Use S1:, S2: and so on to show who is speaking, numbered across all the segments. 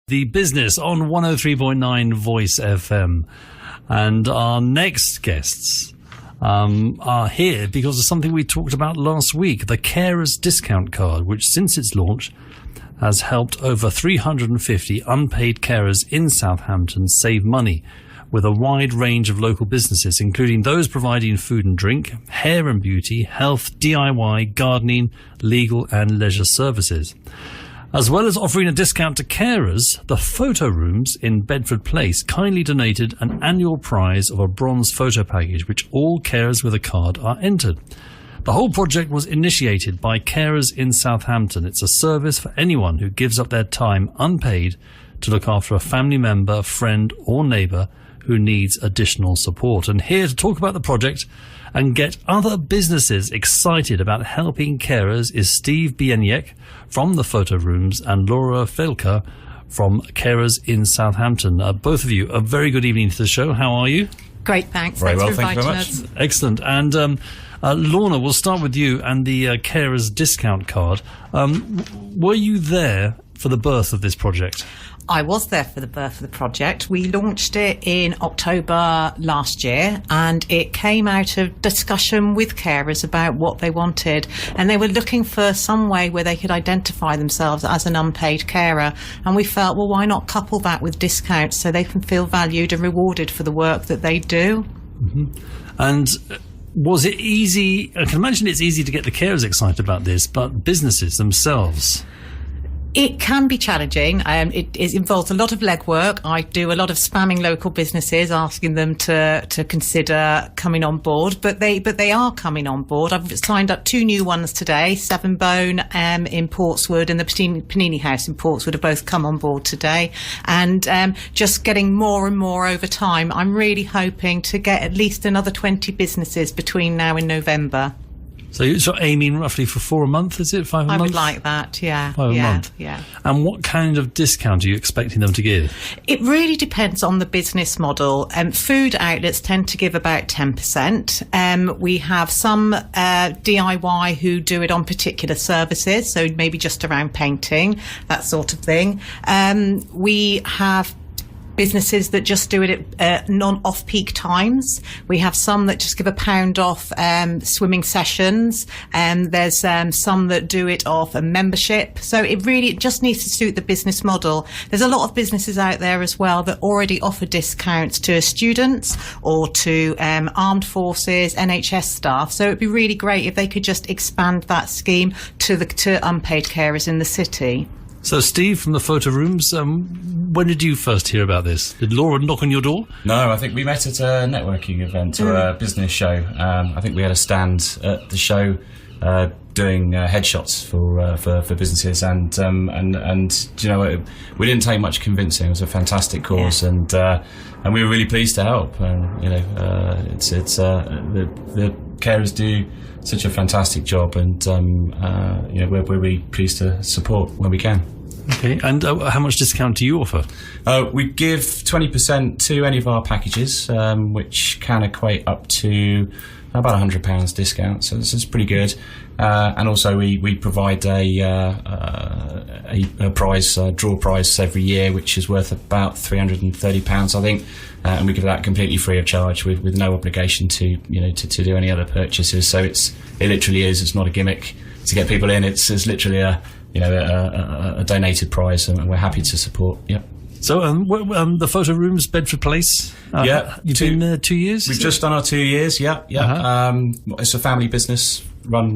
S1: The Business on 103.9 Voice FM. And our next guests are here because of something we talked about last week, the Carers Discount Card, which since its launch has helped over 350 unpaid carers in Southampton save money with a wide range of local businesses, including those providing food and drink, hair and beauty, health, DIY, gardening, legal and leisure services. As well as offering a discount to carers, the Photo Rooms in Bedford Place kindly donated an annual prize of a bronze photo package, which all carers with a card are entered. The whole project was initiated by Carers in Southampton. It's a service for anyone who gives up their time unpaid to look after a family member, friend or neighbour who needs additional support. And here to talk about the project and get other businesses excited about helping carers is Steve Bieniek from the Photo Rooms and Laura Felker from Carers in Southampton. Both of you, a very good evening to the show. How are you?
S2: Great, thanks.
S3: Very well,
S2: for
S3: thank you very
S2: inviting
S3: much.
S2: us.
S1: Excellent. And Lorna, we'll start with you and the Carers Discount Card. Were you there for the birth of this project?
S2: I was there for the birth of the project. We launched it in October last year, and it came out of discussion with carers about what they wanted. And they were looking for some way where they could identify themselves as an unpaid carer. And we felt, well, why not couple that with discounts so they can feel valued and rewarded for the work that they do?
S1: Mm-hmm. And was it easy? I can imagine it's easy to get the carers excited about this, but businesses themselves...
S2: It can be challenging. It involves a lot of legwork. I do a lot of spamming local businesses, asking them to consider coming on board. But they are coming on board. I've signed up 2 new ones today. Seven Bone in Portswood and the Panini House in Portswood have both come on board today. And just getting more and more over time. I'm really hoping to get at least another 20 businesses between now and November.
S1: So you're sort of aiming roughly for 4 a month, is it? 5 a month?
S2: I would like that, yeah.
S1: 5 a month?
S2: Yeah.
S1: And what kind of discount are you expecting them to give?
S2: It really depends on the business model. Food outlets tend to give about 10%. We have some DIY who do it on particular services, so maybe just around painting, that sort of thing. We have businesses that just do it at off-peak times. We have some that just give £1 off swimming sessions. There's some that do it off a membership. So it just needs to suit the business model. There's a lot of businesses out there as well that already offer discounts to students or to armed forces, NHS staff. So it'd be really great if they could just expand that scheme to unpaid carers in the city.
S1: So, Steve, from the Photo Rooms, when did you first hear about this? Did Laura knock on your door?
S3: No, I think we met at a networking event or a business show. I think we had a stand at the show doing headshots for businesses, and you know, we didn't take much convincing. It was a fantastic cause, and we were really pleased to help. And you know, it's the carers do such a fantastic job, and you know, we're really pleased to support when we can.
S1: Okay, and how much discount do you offer?
S3: We give 20% to any of our packages, which can equate up to about £100 discount, so this is pretty good. And also we provide a prize, draw prize every year, which is worth about £330, I think. And we give that completely free of charge with no obligation to do any other purchases. So it literally is. It's not a gimmick to get people in. It's literally a donated prize, and we're happy to support. Yep.
S1: So the Photo Rooms, Bedford Place. You've been there 2 years.
S3: We've just done our 2 years. Yeah.
S1: Uh-huh.
S3: It's a family business run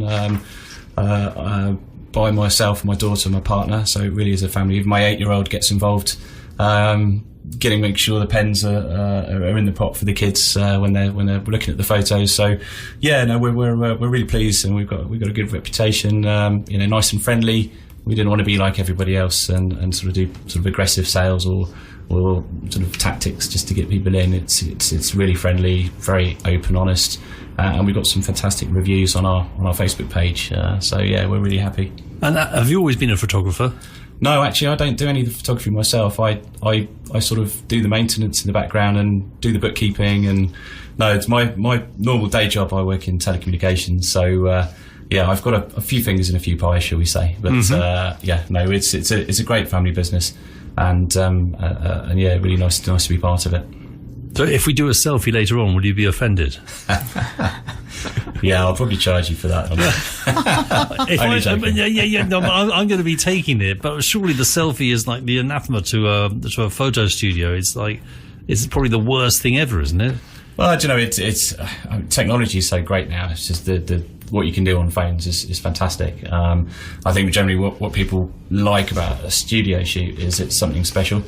S3: by myself and my daughter and my partner. So it really is a family. Even my 8-year-old gets involved. Make sure the pens are in the pot for the kids when they're looking at the photos. So yeah, no, we're really pleased, and we've got a good reputation. Nice and friendly. We didn't want to be like everybody else and sort of do sort of aggressive sales or sort of tactics just to get people in. It's really friendly, very open, honest, and we've got some fantastic reviews on our Facebook page. So yeah, we're really happy.
S1: And have you always been a photographer?
S3: No, actually, I don't do any of the photography myself. I sort of do the maintenance in the background and do the bookkeeping. And no, it's my normal day job. I work in telecommunications, so yeah, I've got a few fingers in a few pies, shall we say? But it's a great family business. and yeah, really nice to be part of it.
S1: So if we do a selfie later on, will you be offended?
S3: Yeah, I'll probably charge you for that.
S1: I'm going to be taking it, but surely the selfie is like the anathema to a photo studio. It's probably the worst thing ever, isn't it?
S3: Well, do you know, it's technology is so great now. It's just the what you can do on phones is fantastic. I think generally what people like about a studio shoot is it's something special.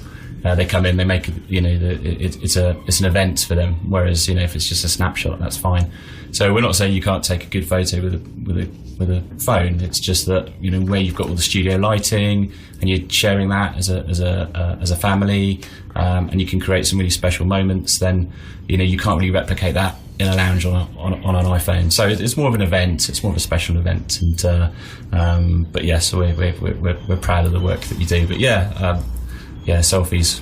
S3: They come in, they make it's an event for them. Whereas if it's just a snapshot, that's fine. So we're not saying you can't take a good photo with a phone. It's just that where you've got all the studio lighting and you're sharing that as a family, and you can create some really special moments. Then you can't really replicate that in a lounge on an iPhone. So it's more of an event. It's more of a special event. And but yes, we're proud of the work that you do. But yeah, selfies.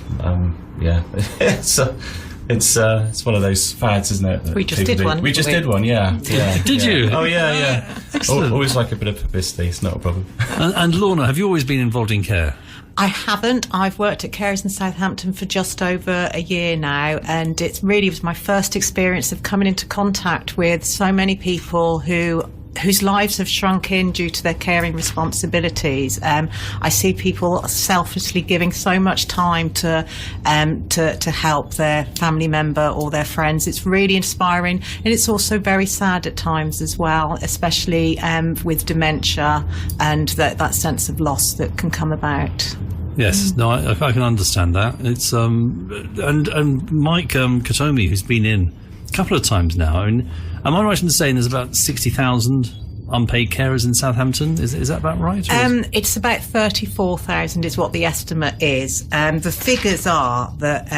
S3: It's one of those fads, isn't it?
S2: We just did one.
S3: We just did one. Yeah.
S1: Did you?
S3: Oh yeah. Always like a bit of publicity. It's not a problem.
S1: And Lorna, have you always been involved in care?
S2: I haven't. I've worked at Carers in Southampton for just over a year now, and it really was my first experience of coming into contact with so many people whose lives have shrunk in due to their caring responsibilities. I see people selflessly giving so much time to help their family member or their friends. It's really inspiring, and it's also very sad at times as well, especially with dementia and that sense of loss that can come about.
S1: Yes, no, I can understand that. It's and Mike Katomi, who's been in a couple of times now. I mean, am I right in saying there's about 60,000 unpaid carers in Southampton? Is that about right?
S2: It's about 34,000 is what the estimate is. The figures are that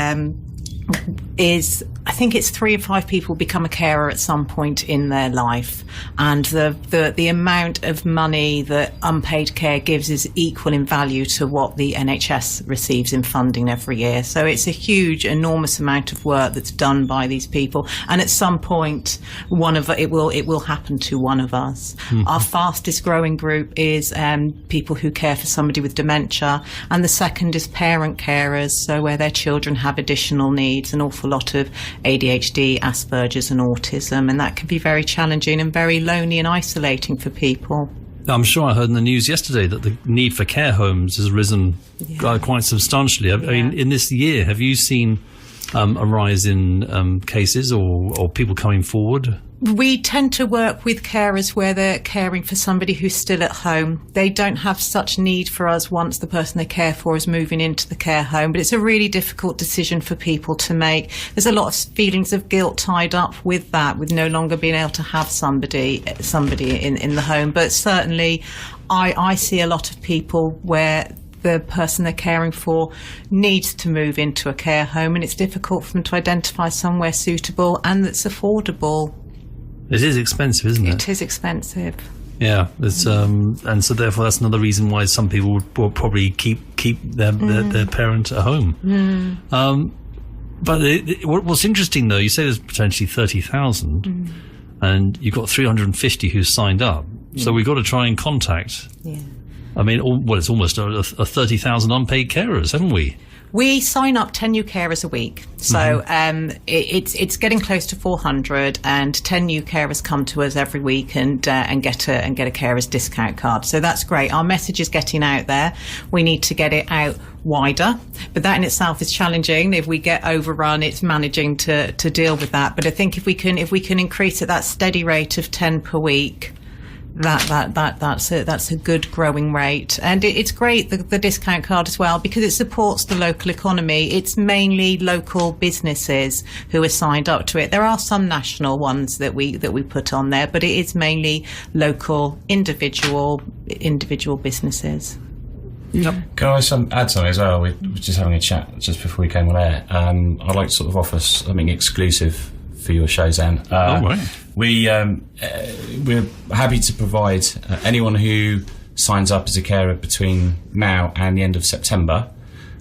S2: I think it's 3 or 5 people become a carer at some point in their life, and the amount of money that unpaid care gives is equal in value to what the NHS receives in funding every year. So it's a huge, enormous amount of work that's done by these people, and at some point, it will happen to one of us. Mm-hmm. Our fastest growing group is people who care for somebody with dementia, and the second is parent carers, so where their children have additional needs, an awful lot of ADHD, Asperger's and autism, and that can be very challenging and very lonely and isolating for people.
S1: I'm sure I heard in the news yesterday that the need for care homes has risen quite substantially. I mean, in this year, have you seen a rise in cases or people coming forward?
S2: We tend to work with carers where they're caring for somebody who's still at home. They don't have such need for us once the person they care for is moving into the care home, but it's a really difficult decision for people to make. There's a lot of feelings of guilt tied up with that, with no longer being able to have somebody in the home. But certainly I see a lot of people where the person they're caring for needs to move into a care home, and it's difficult for them to identify somewhere suitable and that's affordable.
S1: It is expensive, isn't it?
S2: It is expensive.
S1: Yeah, it's and so therefore that's another reason why some people will probably keep their parent at home. But what's interesting though, you say there's potentially 30,000, and you've got 350 who signed up. So we've got to try and contact. Yeah. I mean, it's almost a 30,000 unpaid carers, haven't we?
S2: We sign up 10 new carers a week. So it's getting close to 400, and 10 new carers come to us every week and get a carers discount card. So that's great. Our message is getting out there. We need to get it out wider, but that in itself is challenging. If we get overrun, it's managing to deal with that. But I think if we can increase at that steady rate of 10 per week, that's a good growing rate, and it's great the discount card as well, because it supports the local economy. It's mainly local businesses who are signed up to it. There are some national ones that we put on there, but it is mainly local individual businesses.
S3: Yep. Can I add something as well? We were just having a chat just before we came on air. I'd like to sort of offer something exclusive for your show, Zan.
S1: Right.
S3: We're happy to provide anyone who signs up as a carer between now and the end of September.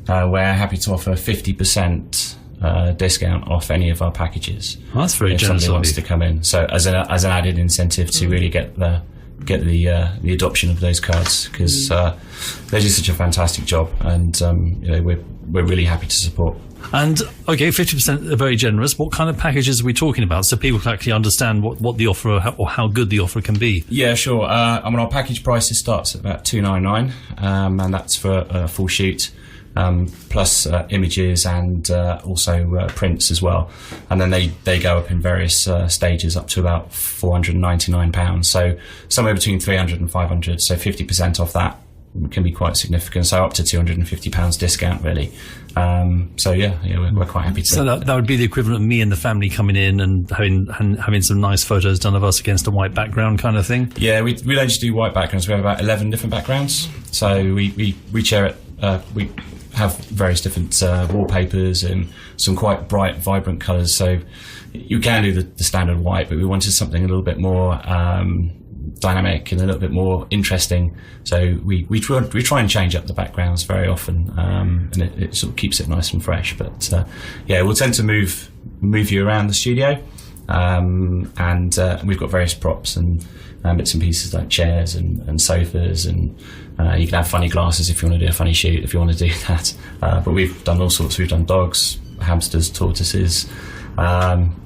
S3: We're happy to offer 50% discount off any of our packages.
S1: Well, that's very generous.
S3: If somebody wants to come in, so as an added incentive to really get the the adoption of those cards, because they do such a fantastic job, and we're really happy to support.
S1: And okay, 50% are very generous. What kind of packages are we talking about, so people can actually understand what the offer or how good the offer can be?
S3: Yeah, sure. Our package prices starts at about $299, and that's for a full shoot, plus images and also prints as well. And then they go up in various stages up to about £499. So somewhere between 300 and 500. So 50% off that can be quite significant. So up to £250 discount, really. We're quite happy to.
S1: So that would be the equivalent of me and the family coming in and having some nice photos done of us against a white background kind of thing.
S3: Yeah, we don't just do white backgrounds. We have about 11 different backgrounds. So we share it. We have various different wallpapers and some quite bright, vibrant colours. So you can do the standard white, but we wanted something a little bit more dynamic and a little bit more interesting. So we try and change up the backgrounds very often, and it sort of keeps it nice and fresh. But we'll tend to move you around the studio, and we've got various props and bits and pieces like chairs and sofas, and you can have funny glasses if you want to do a funny shoot, if you want to do that. But we've done all sorts. We've done dogs, hamsters, tortoises,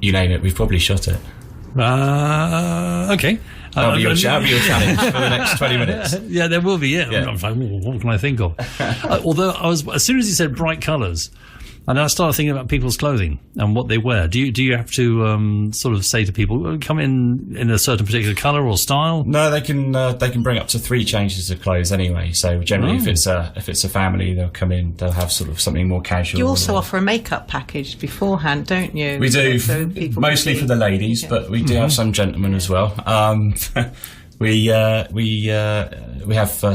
S3: you name it. We've probably shot it.
S1: Okay.
S3: That'll be your challenge for the next 20 minutes.
S1: Yeah, there will be. Yeah. I'm like, what can I think of? Although as soon as he said bright colours, and I started thinking about people's clothing and what they wear. Do you have to sort of say to people, come in a certain particular colour or style?
S3: No, they can bring up to 3 changes of clothes anyway. So generally, if it's a family, they'll come in. They'll have sort of something more casual.
S2: You also offer a makeup package beforehand, don't you?
S3: We do, mostly for the ladies, but we do have some gentlemen as well. We have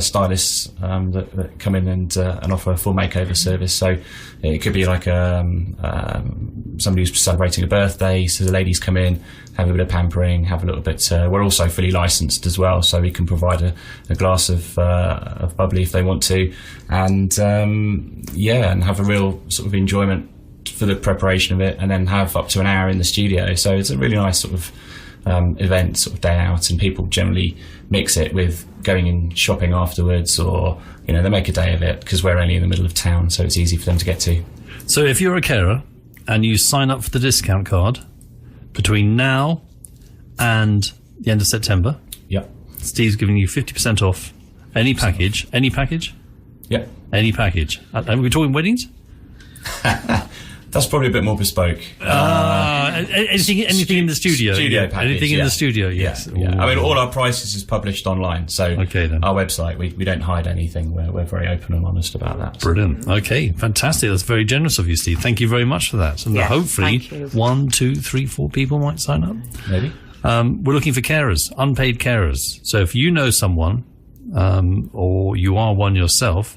S3: stylists that come in and offer a full makeover service. So it could be like somebody who's celebrating a birthday. So the ladies come in, have a bit of pampering, have a little bit. We're also fully licensed as well, so we can provide a glass of bubbly if they want to, and and have a real sort of enjoyment for the preparation of it, and then have up to an hour in the studio. So it's a really nice sort of event, sort of day out, and people generally mix it with going and shopping afterwards, or they make a day of it because we're only in the middle of town, so it's easy for them to get to.
S1: So if you're a carer and you sign up for the discount card between now and the end of September, Steve's giving you 50% off any package. Any package?
S3: Yeah.
S1: Any package. Are we talking weddings?
S3: That's probably a bit more bespoke.
S1: Anything in the studio?
S3: Studio package.
S1: Anything in the studio, yes.
S3: Yeah. I mean, all our prices is published online, so
S1: okay, then.
S3: Our website, we don't hide anything. We're very open and honest about that.
S1: Brilliant. Okay, fantastic. That's very generous of you, Steve. Thank you very much for that. And hopefully 1, 2, 3, 4 people might sign up.
S3: Maybe.
S1: We're looking for carers, unpaid carers. So if you know someone, or you are one yourself,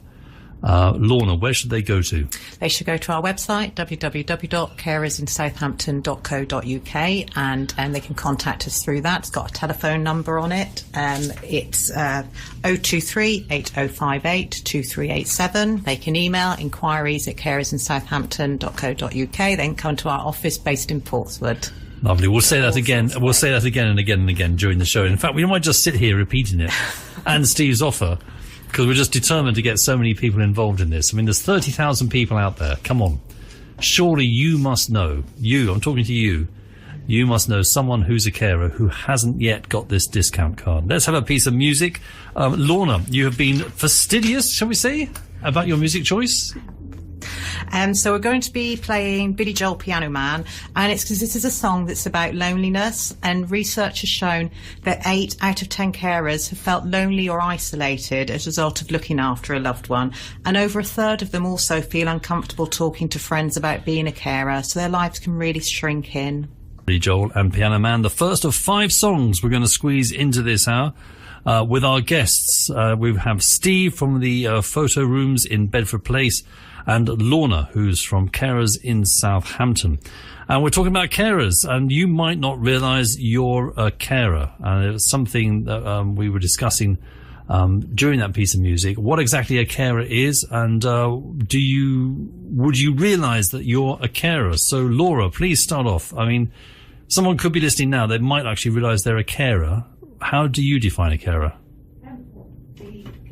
S1: Lorna, where should they go to?
S2: They should go to our website, www.carersinsouthampton.co.uk, and they can contact us through that. It's got a telephone number on it. It's 023 8058 2387. They can email inquiries@carersinsouthampton.co.uk. They can come to our office based in Portswood.
S1: Lovely. We'll say that again. We'll say that again and again and again during the show. In fact, we might just sit here repeating it and Steve's offer, because we're just determined to get so many people involved in this. I mean, there's 30,000 people out there. Come on. Surely you must know, I'm talking to you, you must know someone who's a carer who hasn't yet got this discount card. Let's have a piece of music. Lorna, you have been fastidious, shall we say, about your music choice?
S2: So we're going to be playing Billy Joel Piano Man, and it's because this is a song that's about loneliness, and research has shown that 8 out of 10 carers have felt lonely or isolated as a result of looking after a loved one, and over a third of them also feel uncomfortable talking to friends about being a carer, so their lives can really shrink in.
S1: Billy Joel and Piano Man, the first of 5 songs we're going to squeeze into this hour. With our guests, we have Steve from the photo rooms in Bedford Place, and Lorna, who's from Carers in Southampton. And we're talking about carers, and you might not realise you're a carer. And it was something that we were discussing during that piece of music, what exactly a carer is, and would you realise that you're a carer? So Laura, please start off. I mean, someone could be listening now, they might actually realise they're a carer. how do you define a carer?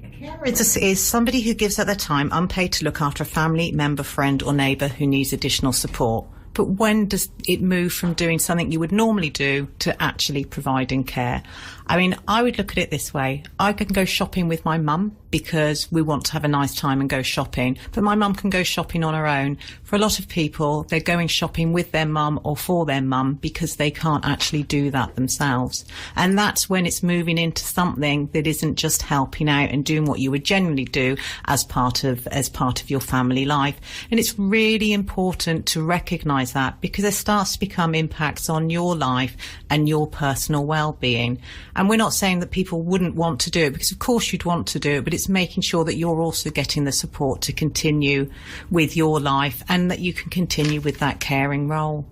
S2: A carer is somebody who gives up their time unpaid to look after a family member, friend or neighbour who needs additional support. But when does it move from doing something you would normally do to actually providing care? I mean, I would look at it this way. I can go shopping with my mum because we want to have a nice time and go shopping. But my mum can go shopping on her own. For a lot of people, they're going shopping with their mum or for their mum because they can't actually do that themselves. And that's when it's moving into something that isn't just helping out and doing what you would generally do as part of your family life. And it's really important to recognise that, because there starts to become impacts on your life and your personal well-being. And we're not saying that people wouldn't want to do it, because of course you'd want to do it, but it's making sure that you're also getting the support to continue with your life and that you can continue with that caring role.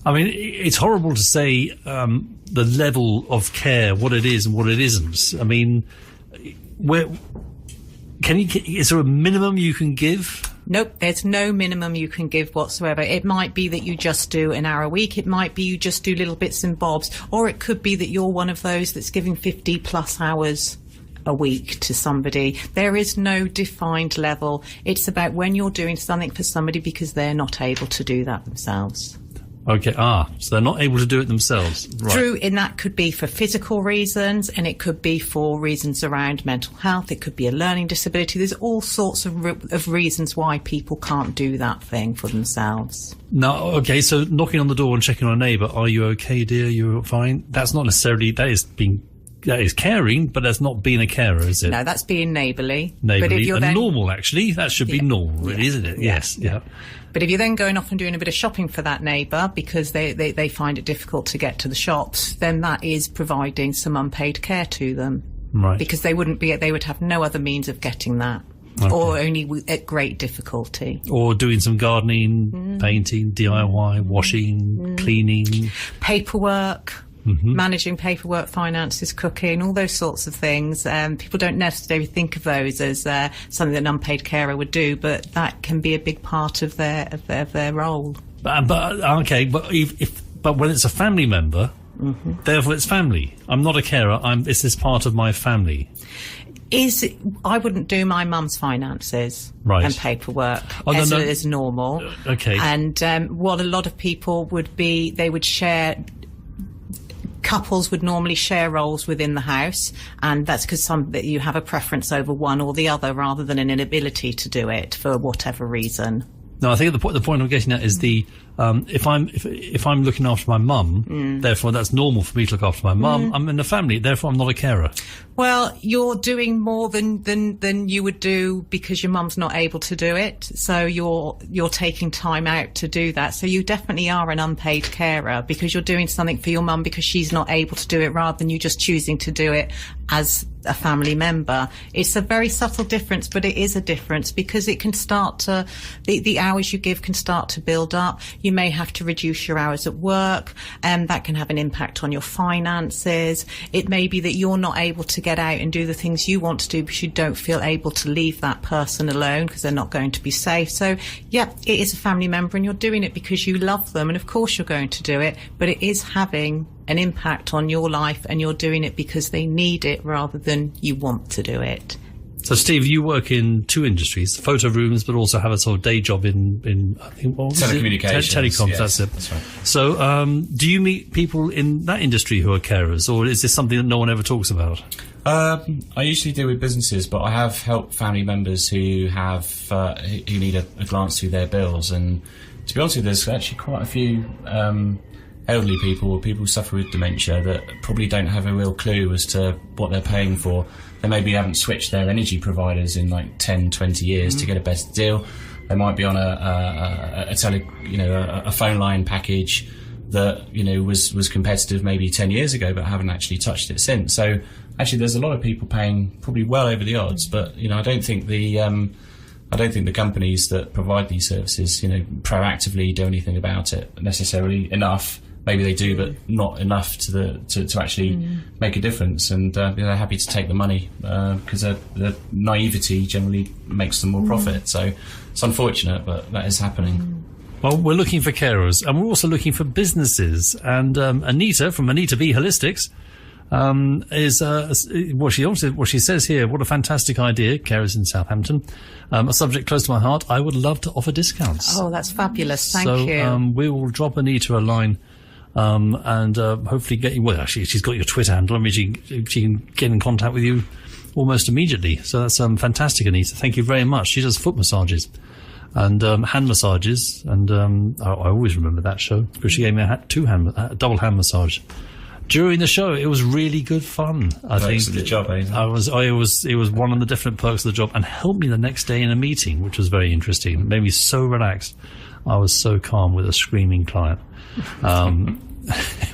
S1: I mean, it's horrible to say the level of care, what it is and what it isn't. I mean, is there a minimum you can give?
S2: Nope, there's no minimum you can give whatsoever. It might be that you just do an hour a week. It might be you just do little bits and bobs. Or it could be that you're one of those that's giving 50 plus hours a week to somebody. There is no defined level. It's about when you're doing something for somebody because they're not able to do that themselves.
S1: Okay, so they're not able to do it themselves. Right.
S2: And that could be for physical reasons, and it could be for reasons around mental health. It could be a learning disability. There's all sorts of reasons why people can't do that thing for themselves.
S1: No, okay, so knocking on the door and checking on a neighbour, are you okay, dear? You're fine? That's not necessarily, that is caring, but that's not being a carer, is it?
S2: No, that's being neighbourly.
S1: But if you're normal, actually. That should be normal, really, isn't it?
S2: Yeah.
S1: Yes, yeah.
S2: But if you're then going off and doing a bit of shopping for that neighbour because they find it difficult to get to the shops, then that is providing some unpaid care to them.
S1: Right.
S2: Because they would have no other means of getting that. Okay. Or only at great difficulty.
S1: Or doing some gardening, painting, DIY, washing, cleaning.
S2: Paperwork. Managing paperwork, finances, cooking, all those sorts of things. People don't necessarily think of those as something that an unpaid carer would do, but that can be a big part of their role. But when it's a family member, therefore it's family. I'm not a carer. This is part of my family. I wouldn't do my mum's finances and paperwork as normal.
S1: Okay.
S2: And what a lot of people would be, they would share. Couples would normally share roles within the house, and that's because you have a preference over one or the other rather than an inability to do it for whatever reason.
S1: No, I think the point I'm getting at is if I'm looking after my mum, therefore that's normal for me to look after my mum. I'm in a family, therefore I'm not a carer.
S2: Well, you're doing more than you would do because your mum's not able to do it. So you're taking time out to do that. So you definitely are an unpaid carer because you're doing something for your mum because she's not able to do it, rather than you just choosing to do it as a family member. It's a very subtle difference, but it is a difference because it can start to, the hours you give can start to build up. You may have to reduce your hours at work, and that can have an impact on your finances. It may be that you're not able to get out and do the things you want to do because you don't feel able to leave that person alone because they're not going to be safe. So, yeah, it is a family member and you're doing it because you love them, and of course you're going to do it, but it is having an impact on your life and you're doing it because they need it rather than you want to do it.
S1: So, Steve, you work in two industries, photo rooms, but also have a sort of day job in I think, what was
S3: telecommunications.
S1: Telecoms,
S3: yes,
S1: that's it.
S3: That's right.
S1: So, do you meet people in that industry who are carers, or is this something that no one ever talks about?
S3: I usually deal with businesses, but I have helped family members who have who need a glance through their bills. And to be honest with you, there's actually quite a few elderly people or people who suffer with dementia that probably don't have a real clue as to what they're paying for. They maybe haven't switched their energy providers in like 10, 20 years to get a better deal. They might be on a phone line package that was competitive maybe 10 years ago, but haven't actually touched it since. So actually, there's a lot of people paying probably well over the odds. But I don't think the companies that provide these services proactively do anything about it necessarily enough. Maybe they do, but not enough to actually make a difference. And they're happy to take the money because the naivety generally makes them more profit. So it's unfortunate, but that is happening.
S1: Well, we're looking for carers, and we're also looking for businesses. And Anita from Anita B Holistics is what she says here. What a fantastic idea, carers in Southampton. A subject close to my heart. I would love to offer discounts.
S2: Oh, that's fabulous. Thank you.
S1: We will drop Anita a line. And hopefully get you. Well, actually, she's got your Twitter handle. I mean, she can get in contact with you almost immediately. So that's fantastic, Anita. Thank you very much. She does foot massages and hand massages, and I always remember that show because she gave me a double hand massage during the show. It was really good fun. I think
S3: the job.
S1: It was one of the different perks of the job, and helped me the next day in a meeting, which was very interesting. It made me so relaxed. I was so calm with a screaming client.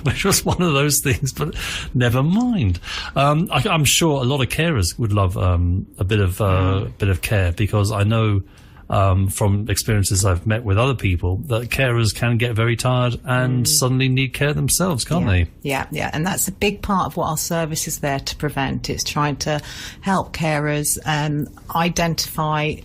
S1: Which was one of those things, but never mind. I'm sure a lot of carers would love a bit of care, because I know from experiences I've met with other people that carers can get very tired and suddenly need care themselves, can't they?
S2: Yeah, and that's a big part of what our service is there to prevent. It's trying to help carers identify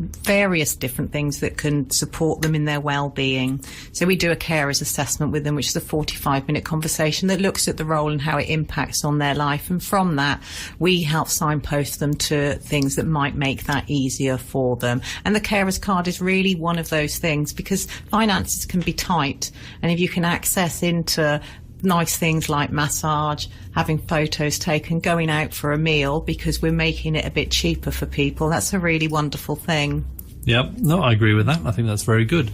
S2: various different things that can support them in their well-being. So we do a carers assessment with them, which is a 45-minute conversation that looks at the role and how it impacts on their life, and from that we help signpost them to things that might make that easier for them. And the carers card is really one of those things, because finances can be tight, and if you can access into nice things like massage, having photos taken, going out for a meal because we're making it a bit cheaper for people, that's a really wonderful thing.
S1: Yeah, no, I agree with that. I think that's very good.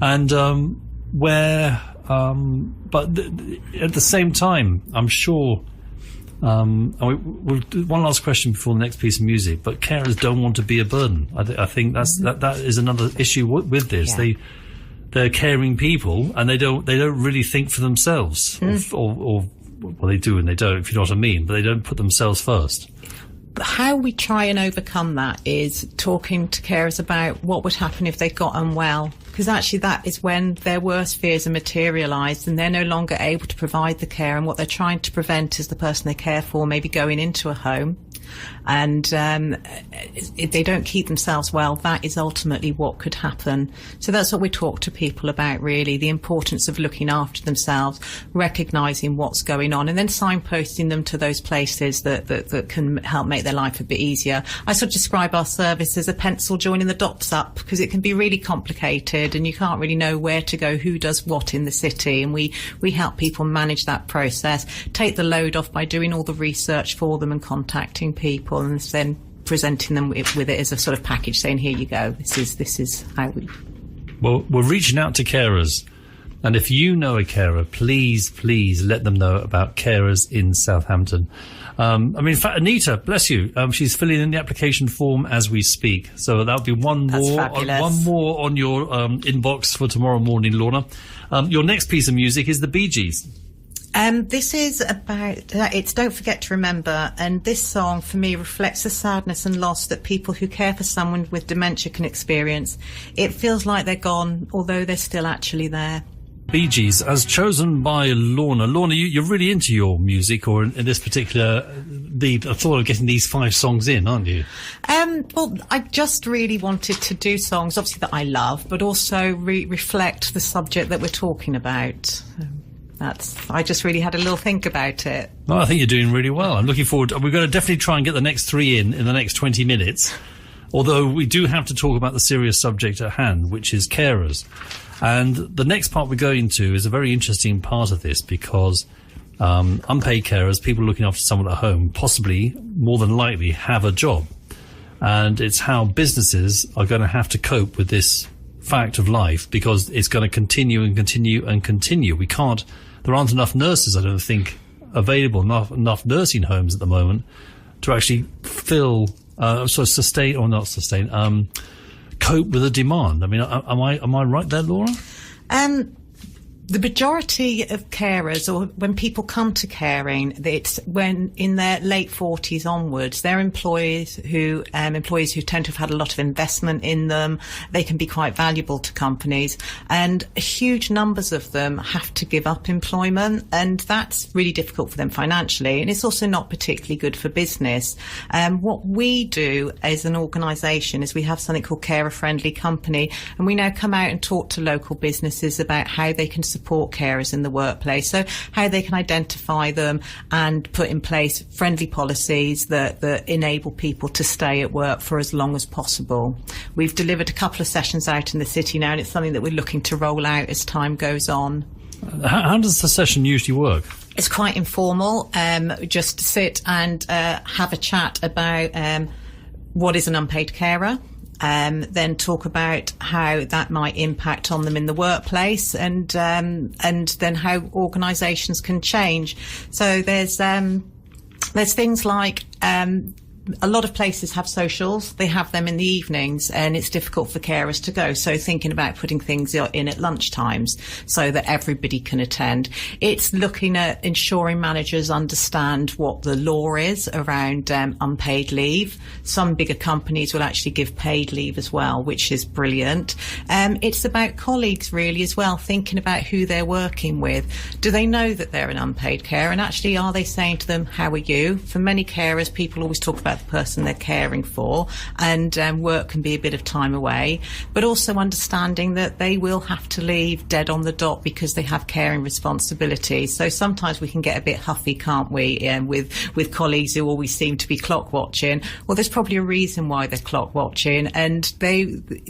S1: And but at the same time, I'm sure, we'll do one last question before the next piece of music, but carers don't want to be a burden. I think that is another issue with this.
S2: Yeah.
S1: They're caring people, and they don't really think for themselves, or well, they do and they don't, if you know what I mean, but they don't put themselves first.
S2: How we try and overcome that is talking to carers about what would happen if they got unwell, because actually that is when their worst fears are materialised and they're no longer able to provide the care, and what they're trying to prevent is the person they care for maybe going into a home. And if they don't keep themselves well, that is ultimately what could happen. So that's what we talk to people about, really, the importance of looking after themselves, recognising what's going on, and then signposting them to those places that can help make their life a bit easier. I sort of describe our service as a pencil joining the dots up, because it can be really complicated and you can't really know where to go, who does what in the city, and we help people manage that process, take the load off by doing all the research for them and contacting people, and then presenting them with it as a sort of package, saying, here you go, this is how we...
S1: Well, we're reaching out to carers, and if you know a carer, please let them know about Carers in Southampton. In fact, Anita, bless you, she's filling in the application form as we speak, so that'll be one more on your inbox for tomorrow morning, Lorna. Your next piece of music is the Bee Gees.
S2: This is about, it's Don't Forget to Remember, and this song for me reflects the sadness and loss that people who care for someone with dementia can experience. It feels like they're gone, although they're still actually there.
S1: Bee Gees, as chosen by Lorna. Lorna, you're really into your music, or in this particular, the thought of getting these 5 songs in, aren't you?
S2: Well, I just really wanted to do songs, obviously, that I love, but also reflect the subject that we're talking about. I just really had a little think about it.
S1: Well, I think you're doing really well. I'm looking forward. We're going to definitely try and get the next 3 in the next 20 minutes. Although we do have to talk about the serious subject at hand, which is carers. And the next part we're going to is a very interesting part of this, because unpaid carers, people looking after someone at home, possibly, more than likely, have a job. And it's how businesses are going to have to cope with this fact of life, because it's going to continue and continue and continue. There aren't enough nurses, I don't think, available, enough nursing homes at the moment to actually cope with the demand. I mean, am I right there, Laura?
S2: The majority of carers, or when people come to caring, it's when in their late 40s onwards. They're employees who tend to have had a lot of investment in them. They can be quite valuable to companies, and huge numbers of them have to give up employment, and that's really difficult for them financially, and it's also not particularly good for business. What we do as an organisation is we have something called Carer Friendly Company, and we now come out and talk to local businesses about how they can support carers in the workplace. So how they can identify them and put in place friendly policies that enable people to stay at work for as long as possible. We've delivered a couple of sessions out in the city now, and it's something that we're looking to roll out as time goes on.
S1: How does the session usually work?
S2: It's quite informal, just to sit and have a chat about what is an unpaid carer, then talk about how that might impact on them in the workplace, and then how organisations can change. So there's things like a lot of places have socials. They have them in the evenings, and it's difficult for carers to go. So thinking about putting things in at lunchtimes so that everybody can attend. It's looking at ensuring managers understand what the law is around unpaid leave. Some bigger companies will actually give paid leave as well, which is brilliant. It's about colleagues really as well, thinking about who they're working with. Do they know that they're an unpaid carer? And actually, are they saying to them, how are you? For many carers, people always talk about the person they're caring for, and work can be a bit of time away, but also understanding that they will have to leave dead on the dot because they have caring responsibilities. So sometimes we can get a bit huffy, can't we, with colleagues who always seem to be clock watching. Well, there's probably a reason why they're clock watching, and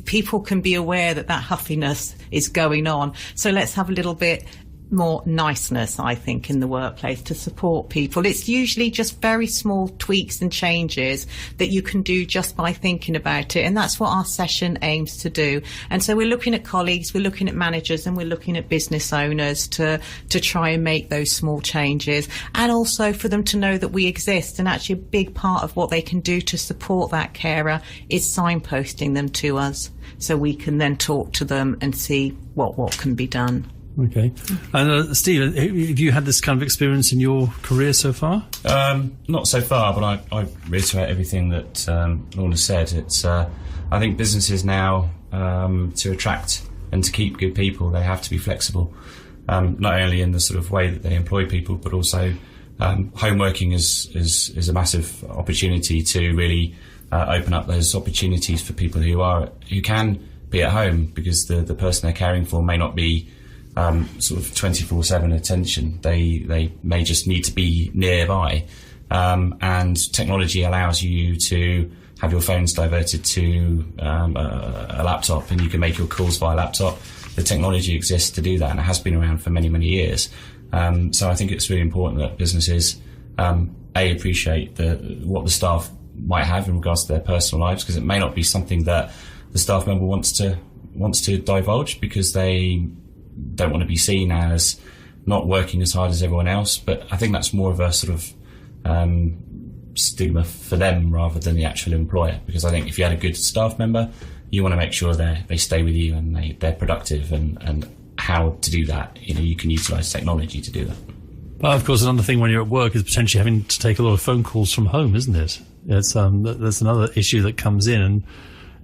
S2: people can be aware that huffiness is going on. So let's have a little bit more niceness, I think, in the workplace to support people. It's usually just very small tweaks and changes that you can do just by thinking about it, and that's what our session aims to do. And so we're looking at colleagues, we're looking at managers, and we're looking at business owners to try and make those small changes, and also for them to know that we exist. And actually a big part of what they can do to support that carer is signposting them to us, so we can then talk to them and see what can be done.
S1: Okay. And Steve, have you had this kind of experience in your career so far?
S3: Not so far, but I reiterate everything that Lorna said. It's I think businesses now, to attract and to keep good people, they have to be flexible, not only in the sort of way that they employ people, but also home working is a massive opportunity to really open up those opportunities for people who can be at home, because the person they're caring for may not be sort of 24/7 attention. They may just need to be nearby, and technology allows you to have your phones diverted to a laptop, and you can make your calls via laptop. The technology exists to do that, and it has been around for many years. So I think it's really important that businesses appreciate what the staff might have in regards to their personal lives, because it may not be something that the staff member wants to divulge, because they don't want to be seen as not working as hard as everyone else. But I think that's more of a sort of stigma for them rather than the actual employer, because I think if you had a good staff member, you want to make sure they stay with you and they're productive, and how to do that, you can utilise technology to do that.
S1: But of course, another thing when you're at work is potentially having to take a lot of phone calls from home, isn't it? It's there's another issue that comes in, and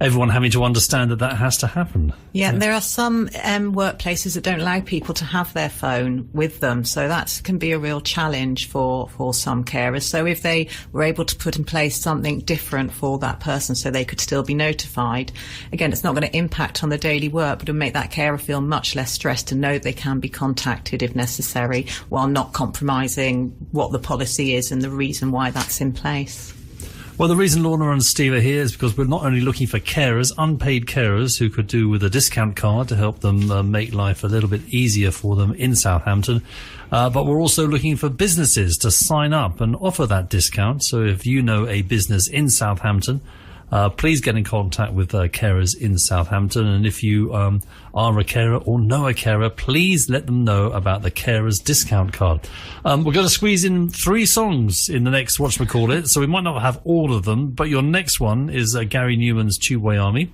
S1: everyone having to understand that has to happen.
S2: Yeah, there are some workplaces that don't allow people to have their phone with them, so that can be a real challenge for some carers. So if they were able to put in place something different for that person so they could still be notified, again, it's not going to impact on the daily work, but it'll make that carer feel much less stressed to know they can be contacted if necessary, while not compromising what the policy is and the reason why that's in place.
S1: Well, the reason Lorna and Steve are here is because we're not only looking for carers, unpaid carers, who could do with a discount card to help them make life a little bit easier for them in Southampton, but we're also looking for businesses to sign up and offer that discount. So if you know a business in Southampton, please get in contact with carers in Southampton, and if you are a carer or know a carer, please let them know about the carers discount card. We're going to squeeze in 3 songs in the next whatchamacallit, so we might not have all of them, but your next one is Gary Newman's Tubeway Army.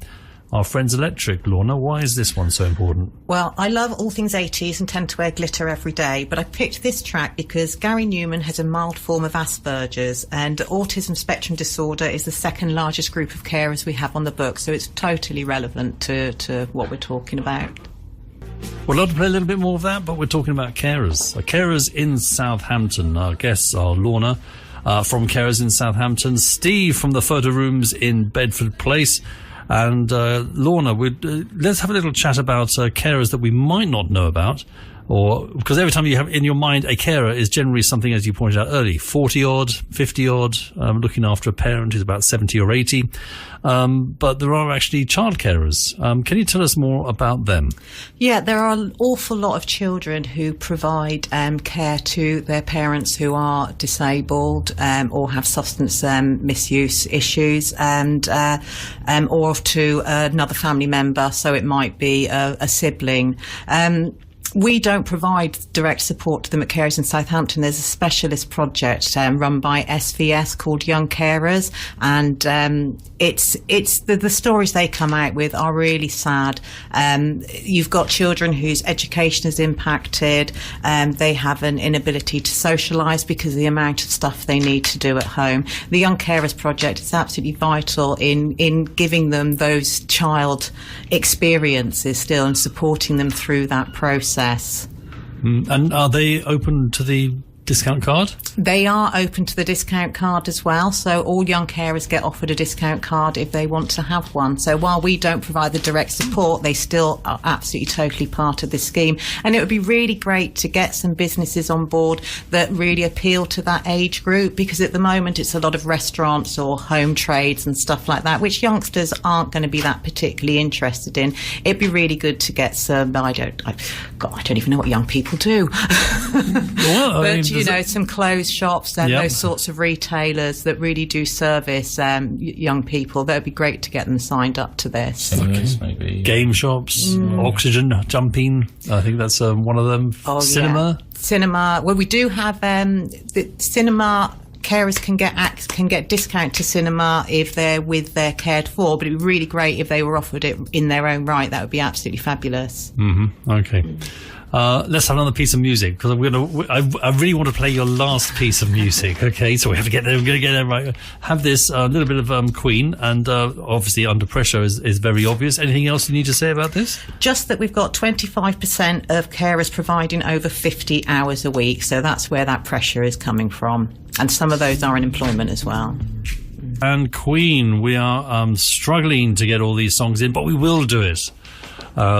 S1: Our Friends Electric. Lorna, why is this one so important?
S2: Well, I love all things 80s and tend to wear glitter every day, but I picked this track because Gary Newman has a mild form of Asperger's, and autism spectrum disorder is the second largest group of carers we have on the book, so it's totally relevant to what we're talking about.
S1: We'd love to play a little bit more of that, but we're talking about carers. Carers in Southampton. Our guests are Lorna from Carers in Southampton, Steve from the Photo Rooms in Bedford Place, and Lorna. Let's have a little chat about carers that we might not know about. or because every time you have in your mind a carer is generally something, as you pointed out early, 40 odd, 50 odd, looking after a parent who's about 70 or 80. But there are actually child carers. Can you tell us more about them?
S2: Yeah, there are an awful lot of children who provide care to their parents who are disabled or have substance misuse issues, and or to another family member. So it might be a sibling. We don't provide direct support to them at Carers in Southampton. There's a specialist project run by SVS called Young Carers, and it's the stories they come out with are really sad. You've got children whose education is impacted. They have an inability to socialise because of the amount of stuff they need to do at home. The Young Carers project is absolutely vital in giving them those child experiences still and supporting them through that process.
S1: And are they open to the discount card?
S2: They are open to the discount card as well, so all young carers get offered a discount card if they want to have one. So while we don't provide the direct support, they still are absolutely totally part of this scheme, and it would be really great to get some businesses on board that really appeal to that age group, because at the moment it's a lot of restaurants or home trades and stuff like that, which youngsters aren't going to be that particularly interested in. It'd be really good to get some, I don't even know what young people do.
S1: Well,
S2: but some clothes shops and those sorts of retailers that really do service young people. That would be great to get them signed up to this.
S3: Maybe.
S1: Game shops, oxygen jumping. I think that's one of them. Cinema.
S2: Yeah. Cinema. Well, we do have the cinema. Carers can get discount to cinema if they're with their cared for, but it'd be really great if they were offered it in their own right. That would be absolutely fabulous.
S1: Mm-hmm. Okay. Let's have another piece of music, because I really want to play your last piece of music. Okay, so we have to get there. We're going to get there right. Have this little bit of Queen, and obviously Under Pressure is very obvious. Anything else you need to say about this?
S2: Just that we've got 25% of carers providing over 50 hours a week, so that's where that pressure is coming from, and some of those are in employment as well.
S1: And Queen, we are struggling to get all these songs in, but we will do it.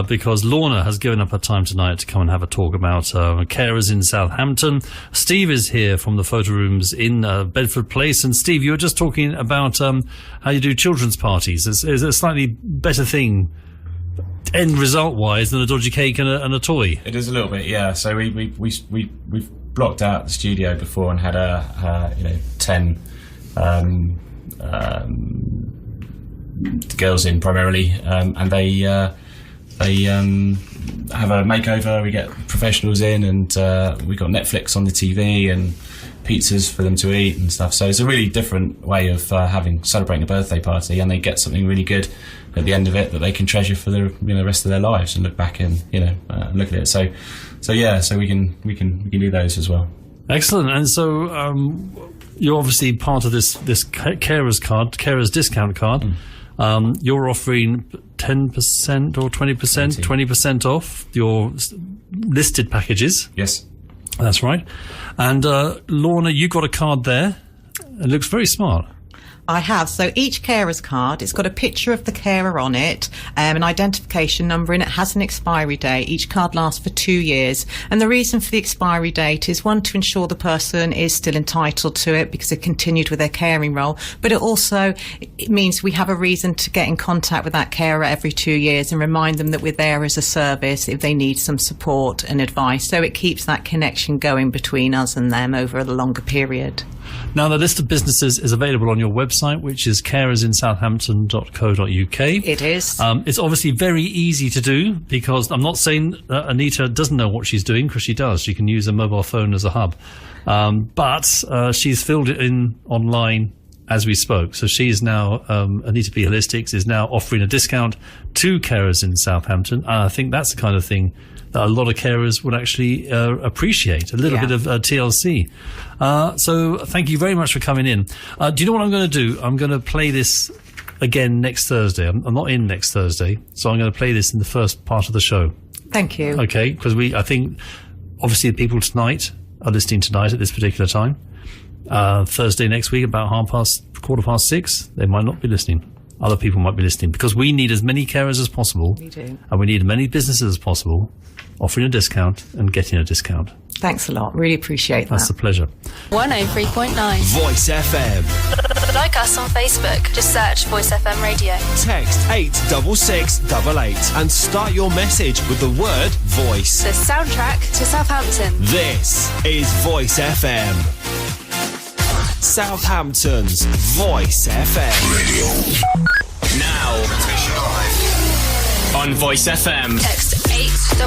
S1: Because Lorna has given up her time tonight to come and have a talk about carers in Southampton. Steve is here from the photo rooms in Bedford Place. And Steve, you were just talking about how you do children's parties. Is a slightly better thing, end result-wise, than a dodgy cake and a toy?
S3: It is a little bit, yeah. So we've blocked out the studio before and had 10 girls in primarily, and they have a makeover. We get professionals in, and we got Netflix on the TV and pizzas for them to eat and stuff. So it's a really different way of celebrating a birthday party, and they get something really good at the end of it that they can treasure for the rest of their lives and look back and look at it. So we can do those as well. Excellent.
S1: And so you're obviously part of this carers discount card. You're offering 10% or 20% off your listed packages.
S3: Yes.
S1: That's right. And Lorna, you got a card there. It looks very smart.
S2: I have. So each carer's card, it's got a picture of the carer on it, an identification number, and it has an expiry date. Each card lasts for 2 years. And the reason for the expiry date is, one, to ensure the person is still entitled to it because they've continued with their caring role. But it means we have a reason to get in contact with that carer every 2 years and remind them that we're there as a service if they need some support and advice. So it keeps that connection going between us and them over a longer period.
S1: Now, the list of businesses is available on your website, which is carersInSouthampton.co.uk.
S2: It is.
S1: It's obviously very easy to do, because I'm not saying that Anita doesn't know what she's doing, because she does. She can use a mobile phone as a hub. But she's filled it in online as we spoke. So she is now, Anita B. Holistics is now offering a discount to carers in Southampton. I think that's the kind of thing that a lot of carers would actually appreciate, a little bit of TLC. So thank you very much for coming in. Do you know what I'm going to do? I'm going to play this again next Thursday. I'm not in next Thursday, so I'm going to play this in the first part of the show.
S2: Thank you.
S1: Okay, because I think, obviously, the people tonight are listening tonight at this particular time. Thursday next week, about 6:15, they might not be listening. other people might be listening, because we need as many carers as possible.
S2: We do.
S1: And we need as many businesses as possible offering a discount and getting a discount.
S2: Thanks a lot. Really appreciate that.
S1: That's a pleasure.
S4: 103.9
S5: Voice FM.
S4: Like us on Facebook. Just search Voice FM Radio.
S5: Text 86688 and start your message with the word voice.
S4: The soundtrack to Southampton.
S5: This is Voice FM. Southampton's Voice FM.
S6: Radio.
S7: Now on Voice FM.
S4: Text 866